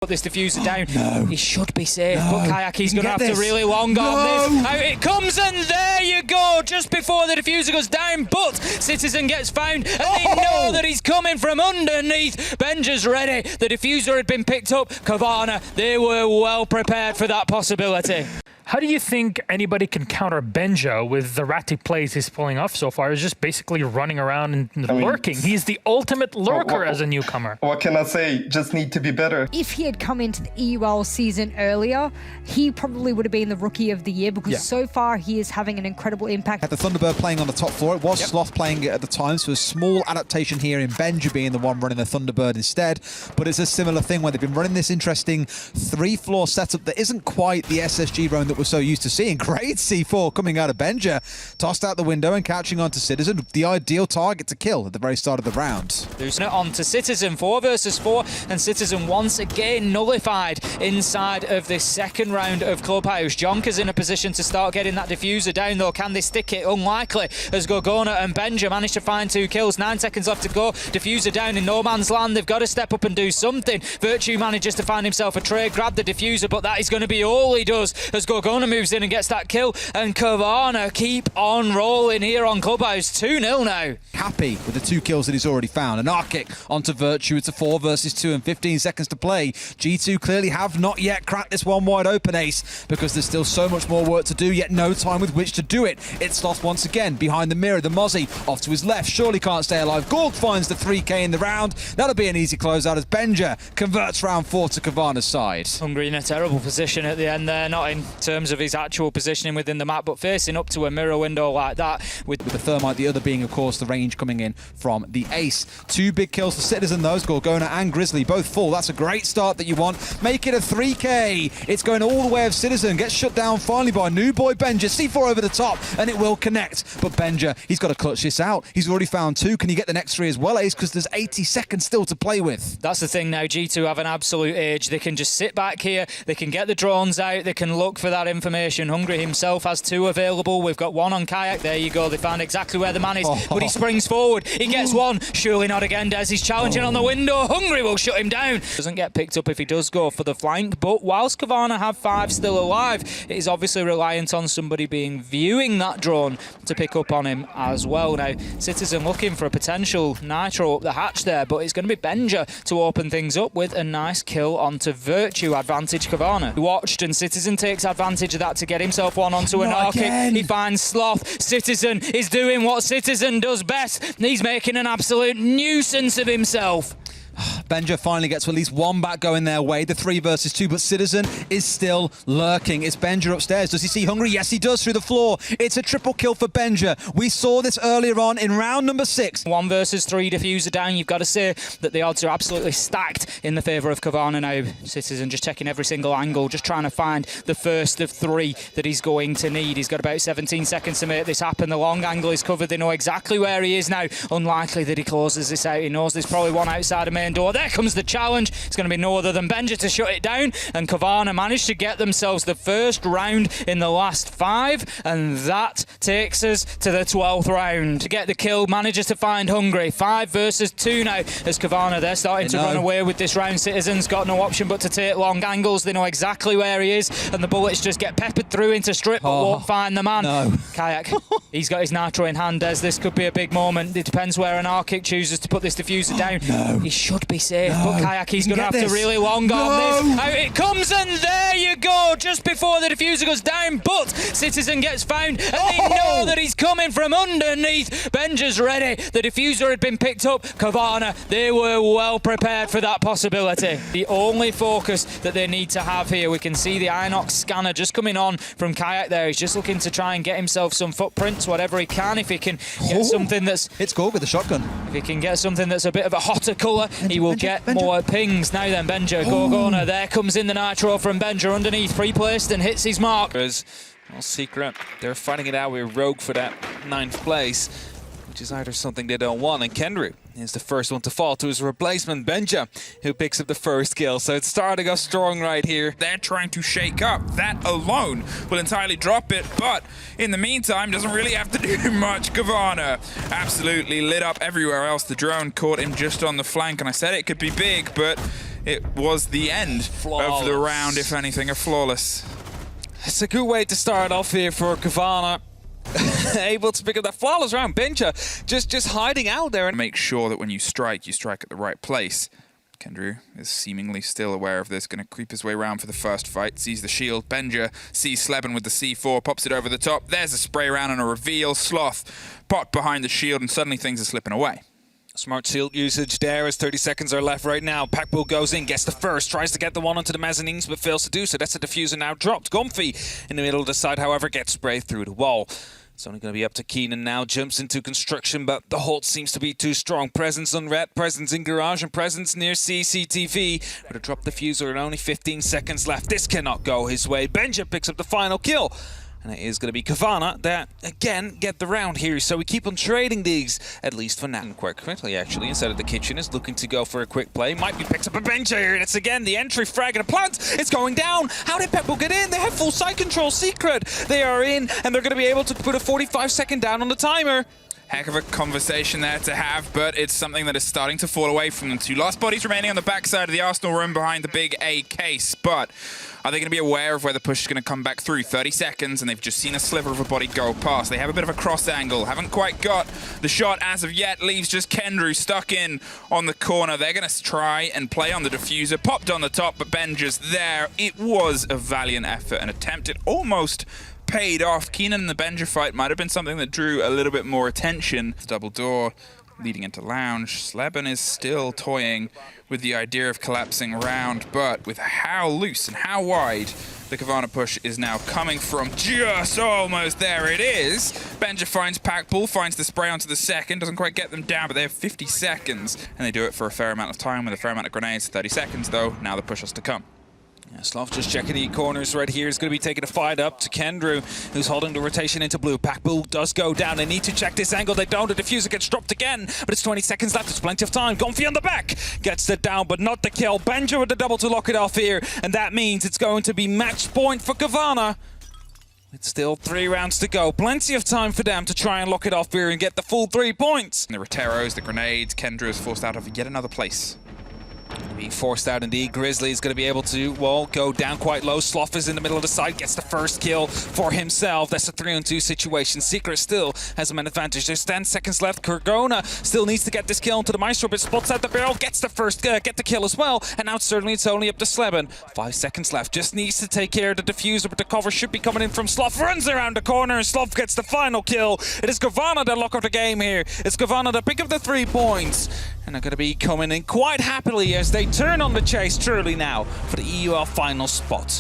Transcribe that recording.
Put this diffuser down. No. He should be safe, No. but Kayaki's going to have this. to really long on this. Out it comes, and there you go, just before the diffuser goes down, but Citizen gets found, and they know that he's coming from underneath. Benja's ready. The diffuser had been picked up. Kavana, they were well prepared for that possibility. How do you think anybody can counter Benja with the ratty plays he's pulling off so far? He's just basically running around and lurking. He's the ultimate lurker as a newcomer. What can I say? Just need to be better. If he had come into the EUL season earlier, he probably would have been the Rookie of the Year because so far he is having an incredible impact. Had the Thunderbird playing on the top floor. It was Sloth playing it at the time, so a small adaptation here in Benja being the one running the Thunderbird instead. But it's a similar thing where they've been running this interesting 3-floor setup that isn't quite the SSG roam that we're so used to seeing. Great C4 coming out of Benja. Tossed out the window and catching on to Citizen. The ideal target to kill at the very start of the round. Losing it on to Citizen, 4 versus 4, and Citizen once again nullified inside of this second round of Clubhouse. Jonka's in a position to start getting that diffuser down, though. Can they stick it? Unlikely, as Gorgona and Benja managed to find 2 kills. 9 seconds left to go. Diffuser down in no man's land. They've got to step up and do something. Virtue manages to find himself a trade, grab the diffuser, but that is going to be all he does as Gorgona moves in and gets that kill. And Kavana keep on rolling here on Clubhouse. 2-0 now. Happy with the 2 kills that he's already found. An arc kick onto Virtue. It's a 4 versus 2 and 15 seconds to play. G2 clearly have not yet cracked this one wide open ace because there's still so much more work to do, yet no time with which to do it. It's Sloth once again behind the mirror. The Mozzie off to his left. Surely can't stay alive. Gorg finds the 3k in the round. That'll be an easy closeout as Benja converts round 4 to Kavana's side. Hungry in a terrible position at the end there, not in terms of his actual positioning within the map, but facing up to a mirror window like that. With the Thermite, the other being, of course, the range coming in from the ace. 2 big kills for Citizen, those. Gorgona and Grizzly both full. That's a great start that you want. Make it a 3k. It's going all the way of Citizen. Gets shut down finally by new boy Benja. C4 over the top, and it will connect. But Benja, he's got to clutch this out. He's already found 2. Can he get the next 3 as well, Ace? Because there's 80 seconds still to play with. That's the thing now. G2 have an absolute edge. They can just sit back here. They can get the drones out. They can look for that information. Hungry himself has 2 available. We've got 1 on Kayak. There you go. They found exactly where the man is. But he springs forward. He gets 1. Surely not again, Des. He's challenging on the window. Hungry will shut him down. Doesn't get picked up if he does go for the flank. But whilst Kavana have 5 still alive, it is obviously reliant on somebody being viewing that drone to pick up on him as well. Now, Citizen looking for a potential nitro up the hatch there, but it's going to be Benja to open things up with a nice kill onto Virtue. Advantage Kavana. Watched, and Citizen takes advantage of that to get himself 1 onto an arc kick. He finds Sloth. Citizen is doing what Citizen does best. He's making an absolute nuisance of himself. Benja finally gets at least 1 back going their way, the 3 versus 2, but Citizen is still lurking. It's Benja upstairs. Does he see Hungry? Yes, he does, through the floor. It's a triple kill for Benja. We saw this earlier on in round number 6. 1 versus 3 diffuser down. You've got to say that the odds are absolutely stacked in the favour of Kavana now. Citizen just checking every single angle, just trying to find the first of 3 that he's going to need. He's got about 17 seconds to make this happen. The long angle is covered. They know exactly where he is now. Unlikely that he closes this out. He knows there's probably 1 outside the main door. There comes the challenge. It's going to be no other than Benja to shut it down, and Kavana managed to get themselves the first round in the last 5, and that takes us to the 12th round. To get the kill, manages to find Hungry. 5 versus 2 now as Kavana, they're starting to run away with this round. Citizen's got no option but to take long angles. They know exactly where he is, and the bullets just get peppered through into strip, but won't find the man. Kayak, he's got his nitro in hand, Des. This could be a big moment. It depends where an arc kick chooses to put this diffuser down. He should be safe, but Kayak, he's going to have to really long on this. Out it comes, and there you go, just before the diffuser goes down, but Citizen gets found, and they know that he's coming from underneath. Benja's ready. The diffuser had been picked up. Kavana, they were well prepared for that possibility. The only focus that they need to have here, we can see the Inox scanner just coming on from Kayak there. He's just looking to try and get himself some footprints, whatever he can. If he can get something that's... It's Gorg with the shotgun. If he can get something that's a bit of a hotter colour, he will get more pings. Now then, Benja, Gorgona, there comes in the nitro from Benja underneath, pre-placed and hits his mark. No secret, they're fighting it out with Rogue for that 9th place, which is either something they don't want, and Kendrick is the first one to fall to his replacement, Benja, who picks up the first kill. So it's starting off strong right here. They're trying to shake up. That alone will entirely drop it, but in the meantime, doesn't really have to do much. Kavana absolutely lit up everywhere else. The drone caught him just on the flank, and I said it could be big, but it was the end of the round, if anything, a flawless. It's a good way to start off here for Kavana. Able to pick up that flawless round. Benja just hiding out there. And make sure that when you strike at the right place. Kendrew is seemingly still aware of this, going to creep his way around for the first fight. Sees the shield. Benja sees Sleben with the C4, pops it over the top. There's a spray round and a reveal. Sloth pot behind the shield, and suddenly things are slipping away. Smart shield usage there as 30 seconds are left right now. Packbull goes in, gets the first, tries to get the one onto the mezzanines, but fails to do so. That's a diffuser now dropped. Gumpy in the middle of the side, however, gets sprayed through the wall. It's only going to be up to Keenan now. Jumps into construction, but the hold seems to be too strong. Presence on red, presence in garage, and presence near CCTV. But a drop diffuser and only 15 seconds left. This cannot go his way. Benja picks up the final kill. And it is going to be Kavana that, again, get the round here. So we keep on trading these, at least for now. And quite quickly, actually, inside of the kitchen is looking to go for a quick play. Might be picked up a bench here. And it's, again, the entry frag and a plant. It's going down. How did Peppo get in? They have full side control. Secret. They are in, and they're going to be able to put a 45-second down on the timer. Heck of a conversation there to have, but it's something that is starting to fall away from them. Two last bodies remaining on the backside of the Arsenal room behind the big A case, but are they going to be aware of where the push is going to come back through? 30 seconds, and they've just seen a sliver of a body go past. They have a bit of a cross angle, haven't quite got the shot as of yet, leaves just Kendrew stuck in on the corner. They're going to try and play on the diffuser, popped on the top, but Benja's there. It was a valiant effort, an attempt. It almost paid off. Keenan and the Benja fight might have been something that drew a little bit more attention. Double door leading into lounge. Sleben is still toying with the idea of collapsing round, but with how loose and how wide the Kavana push is now coming from, just almost there it is. Benja finds Packbull, finds the spray onto the second, doesn't quite get them down, but they have 50 seconds, and they do it for a fair amount of time with a fair amount of grenades. 30 seconds though, now the push has to come. Yeah, Sloth just checking the corners right here. Is going to be taking a fight up to Kendrew, who's holding the rotation into blue. Packbull does go down. They need to check this angle. They don't. The diffuser gets dropped again, but it's 20 seconds left. There's plenty of time. Gonfi on the back gets the down, but not the kill. Benja with the double to lock it off here, and that means it's going to be match point for Kavana. It's still 3 rounds to go. Plenty of time for them to try and lock it off here and get the full 3 points. The Roteros, the grenades, Kendrew is forced out of yet another place. Being forced out indeed. Grizzly is going to be able to, well, go down quite low. Sloth is in the middle of the side, gets the first kill for himself. That's a 3-on-2 situation. Secret still has him an advantage. There's 10 seconds left. Kurgona still needs to get this kill into the Maestro, but spots out the barrel, gets the first, get the kill as well. And now certainly it's only up to Sleben. 5 seconds left. Just needs to take care of the diffuser, but the cover should be coming in from Sloth. Runs around the corner, and Sloth gets the final kill. It is Kavana that lock up the game here. It's Kavana that pick up the 3 points. And they're going to be coming in quite happily as they turn on the chase truly now for the EUL final spot.